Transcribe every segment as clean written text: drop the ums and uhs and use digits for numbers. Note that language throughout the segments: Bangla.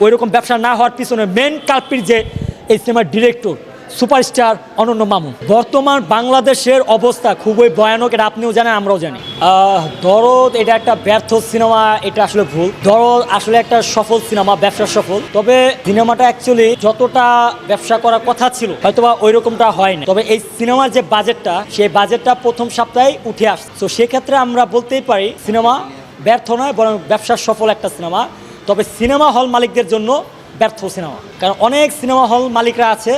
ওইরকম ব্যবসা না হওয়ার পিছনে মেন কালপিট যে এই সিনেমার ডিরেক্টর সুপারস্টার অনন্য মামুন। বর্তমান বাংলাদেশের অবস্থা খুবই ভয়ানক, এটা আপনিও জানেন আমরাও জানি। দরদ এটা একটা ব্যর্থ সিনেমা, এটা আসলে ভুল। দরদ আসলে একটা সফল সিনেমা, ব্যবসা সফল। তবে সিনেমাটা অ্যাকচুয়ালি যতটা ব্যবসা করার কথা ছিল হয়তোবা ওই রকমটা হয়নি। তবে এই সিনেমার যে বাজেটটা, সেই বাজেটটা প্রথম সপ্তাহে উঠে আসছে। তো সেক্ষেত্রে আমরা বলতেই পারি সিনেমা ব্যর্থ নয়, বরং ব্যবসা সফল একটা সিনেমা। তবে সিনেমা হল মালিকদের জন্য ব্যর্থ সিনেমা, কারণ অনেক সিনেমা হল মালিকরা আছে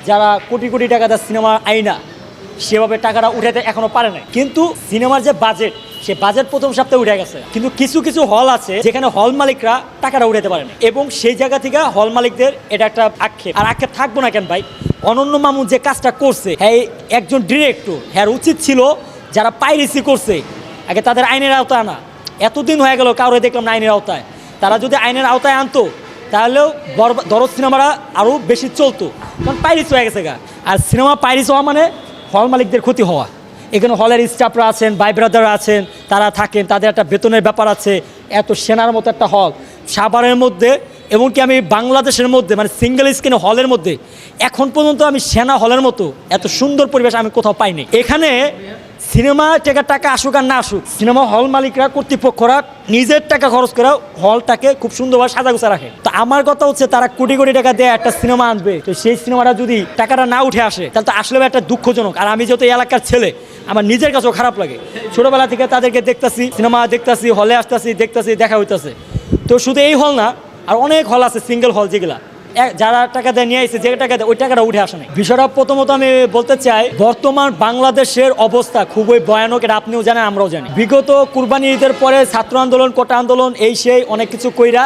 যারা কোটি কোটি টাকা দেয় সিনেমা আইনা সেভাবে টাকাটা উঠাতে এখনো পারে না। কিন্তু সিনেমার যে বাজেট, সে বাজেট প্রথম সপ্তাহে উঠে গেছে। কিন্তু কিছু কিছু হল আছে যেখানে হল মালিকরা টাকাটা উঠাতে পারে না, এবং সেই জায়গা থেকে হল মালিকদের এটা একটা আক্ষেপ। আর আক্ষেপ থাকবো না কেন ভাই, অনন্য মামুন যে কাজটা করছে, হ্যাঁ একজন ডিরেক্টর, হ্যাঁ উচিত ছিল যারা পাইরেসি করছে আগে তাদের আইনের আওতায় আনা। এতদিন হয়ে গেল কাউরে দেখলাম না আইনের আওতায়। তারা যদি আইনের আওতায় আনতো তাহলেও দরদ সিনেমাটা আরও বেশি চলতো, কারণ পাইরিস হয়ে গেছে গা। আর সিনেমা পাইরিস হওয়া মানে হল মালিকদের ক্ষতি হওয়া। এখানে হলের স্টাফরা আছেন, ভাই ব্রাদাররা আছেন, তারা থাকেন, তাদের একটা বেতনের ব্যাপার আছে। এত সেনার মতো একটা হল সাভারের মধ্যে, এমনকি আমি বাংলাদেশের মধ্যে মানে সিঙ্গেল স্ক্রিন হলের মধ্যে এখন পর্যন্ত আমি সেনা হলের মতো এত সুন্দর পরিবেশ আমি কোথাও পাইনি। এখানে সিনেমা থেকে টাকা আসুক আর না আসুক, সিনেমা হল মালিকরা, কর্তৃপক্ষরা নিজের টাকা খরচ করে হলটাকে খুব সুন্দরভাবে সাজাগুছা রাখে। তো আমার কথা হচ্ছে তারা কোটি কোটি টাকা দিয়ে একটা সিনেমা আনবে, তো সেই সিনেমাটা যদি টাকাটা না উঠে আসে তাহলে তো আসলে একটা দুঃখজনক। আর আমি যেহেতু এলাকার ছেলে, আমার নিজের কাছেও খারাপ লাগে। ছোটোবেলা থেকে তাদেরকে দেখতেছি, সিনেমা দেখতেছি, হলে আসতেছি, দেখতেছি, দেখা হইতেছে। তো শুধু এই হল না, আর অনেক হল আছে সিঙ্গেল হল যেগুলা যারা টাকা দিয়ে নিয়ে আসছে, যে টাকা দেয় ওই টাকাটা উঠে আসে না। বিষয়টা প্রথমত আমি বলতে চাই, বর্তমান বাংলাদেশের অবস্থা খুবই ভয়ানক, এটা আপনিও জানেন আমরাও জানি। বিগত কুরবানি ঈদের পরে ছাত্র আন্দোলন, কোটা আন্দোলন, এই সেই অনেক কিছু কইরা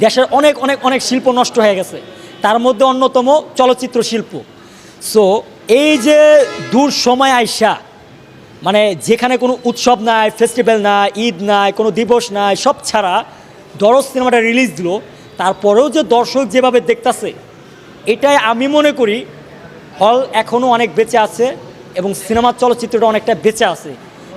দেশের অনেক অনেক অনেক শিল্প নষ্ট হয়ে গেছে, তার মধ্যে অন্যতম চলচ্চিত্র শিল্প। সো এই যে দূর সময় আইসা, মানে যেখানে কোনো উৎসব নাই, ফেস্টিভ্যাল নাই, ঈদ নাই, কোনো দিবস নাই, সব ছাড়া দরদ সিনেমাটা রিলিজ দিল, তারপরেও যে দর্শক যেভাবে দেখতেছে, এটাই আমি মনে করি হল এখনও অনেক বেঁচে আছে এবং সিনেমার চলচ্চিত্রটা অনেকটা বেঁচে আছে।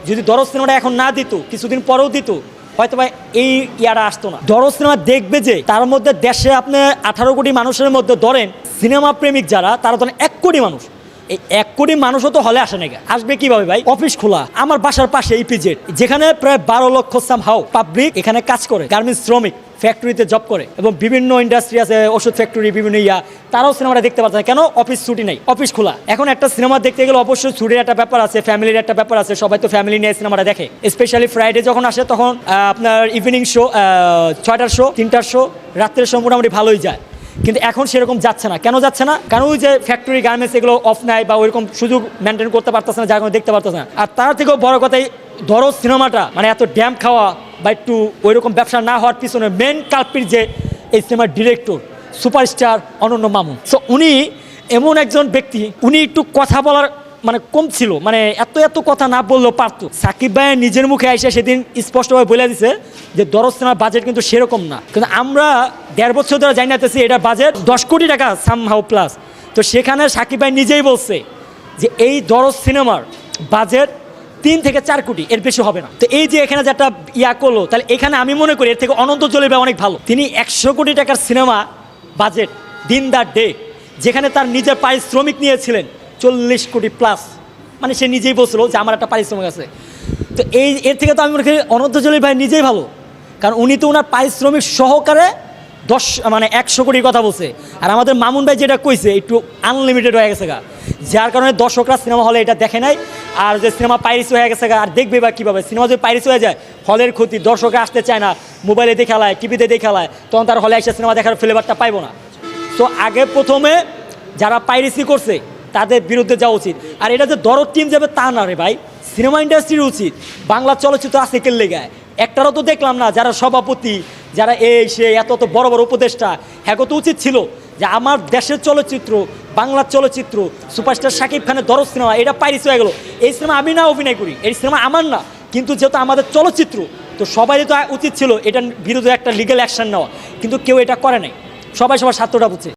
যদি দরদ সিনেমাটা এখন না দিত, কিছুদিন পরেও দিত, হয়তো বা এই ইয়ারা আসতো না। দরদ সিনেমা দেখবে যে, তার মধ্যে দেশে আপনি 18 কোটি মানুষের মধ্যে ধরেন সিনেমা প্রেমিক যারা, তারা ধরেন 1 কোটি মানুষ। এই 1 কোটি মানুষও তো হলে আসে না, আসবে কিভাবে ভাই? অফিস খোলা, আমার বাসার পাশে ইপিজেড, যেখানে প্রায় 12 লক্ষ সামহাও পাবলিক এখানে কাজ করে, গার্মেন্টস শ্রমিক, ফ্যাক্টরিতে জব করে, এবং বিভিন্ন ইন্ডাস্ট্রি আছে, ওষুধ ফ্যাক্টরি, বিভিন্ন তারাও সিনেমাটা দেখতে পাচ্ছে না। কেন? অফিস ছুটি নেই, অফিস খোলা। এখন একটা সিনেমা দেখতে গেলে অবশ্যই ছুটির একটা ব্যাপার আছে, ফ্যামিলির একটা ব্যাপার আছে, সবাই তো ফ্যামিলি নিয়ে সিনেমাটা দেখে। স্পেশালি ফ্রাইডে যখন আসে তখন আপনার ইভিনিং শো, 6টার শো, 3টার শো, রাত্রের শো মোটামুটি ভালোই যায়। কিন্তু এখন সেরকম যাচ্ছে না। কেন যাচ্ছে না? কারণ ওই যে ফ্যাক্টরি, গার্মেন্টস এগুলো অফ নাই, বা ওইরকম সুযোগ মেনটেন করতে পারতেছে না, যার কারণে দেখতে পারতেছে না। আর তার থেকেও বড় কথাই দরদ সিনেমাটা মানে এত ড্যাম খাওয়া বা একটু ওইরকম ব্যবসা না হওয়ার পিছনে মেন কালপিট যে এই সিনেমার ডিরেক্টর সুপারস্টার অনন্য মামুন। সো উনি এমন একজন ব্যক্তি, উনি একটু কথা বলার মানে কম ছিল, মানে এত কথা না বললেও পারতো। সাকিব ভাইয়ের নিজের মুখে এসে সেদিন স্পষ্টভাবে বলে দিছে যে দরদ সিনেমার বাজেট কিন্তু সেরকম না। কিন্তু আমরা 1.5 বছর ধরে জানাতেছি এটার বাজেট 10 কোটি টাকা সামহাউ প্লাস। তো সেখানে সাকিব ভাই নিজেই বলছে যে এই দরদ সিনেমার বাজেট 3 থেকে 4 কোটি, এর বেশি হবে না। তো এই যে এখানে যেটা করলো, তাহলে এখানে আমি মনে করি এর থেকে অনন্ত জলিল ভাই অনেক ভালো। তিনি 100 কোটি টাকার সিনেমা বাজেট দিন দ্য ডে, যেখানে তার নিজের পারিশ্রমিক নিয়েছিলেন 40 কোটি প্লাস, মানে সে নিজেই বলছিল যে আমার একটা পারিশ্রমিক আছে। তো এর থেকে তো আমি মনে করি অনন্ত জলিল ভাই নিজেই ভালো, কারণ উনি তো ওনার পারিশ্রমিক সহকারে 100 কোটির কথা বলছে। আর আমাদের মামুন ভাই যেটা কইছে একটু আনলিমিটেড হয়ে গেছে গা, যার কারণে দর্শকরা সিনেমা হলে এটা দেখে নাই। আর যে সিনেমা পাইরেসি হয়ে গেছে গা, আর দেখবে বা কীভাবে? সিনেমা যদি পাইরেসি হয়ে যায়, হলের ক্ষতি, দর্শকরা আসতে চায় না, মোবাইলে দেখে খেলায়, টিভিতে দেখে খেলায়, তখন তার হলে এসে সিনেমা দেখার ফ্লেভারটা পাইবো না। তো আগে প্রথমে যারা পাইরেসি করছে তাদের বিরুদ্ধে যাওয়া উচিত। আর এটা যে দরদ টিম যাবে তা না রে ভাই, সিনেমা ইন্ডাস্ট্রির উচিত। বাংলা চলচ্চিত্র আছে কেল্লে গায়, একটারও তো দেখলাম না। যারা সভাপতি, যারা সে এত বড় বড় উপদেষ্টা, হ্যাঁ তো উচিত ছিল যে আমার দেশের চলচ্চিত্র, বাংলার চলচ্চিত্র, সুপারস্টার শাকিব খানের দরদ সিনেমা, এটা পাইরেসি হয়ে গেলো। এই সিনেমা আমি না অভিনয় করি, এই সিনেমা আমার না, কিন্তু যেহেতু আমাদের চলচ্চিত্র, তো সবারই তো উচিত ছিল এটার বিরুদ্ধে একটা লিগ্যাল অ্যাকশন নেওয়া, কিন্তু কেউ এটা করে নাই। সবাই সবার স্বার্থটা বুঝছে।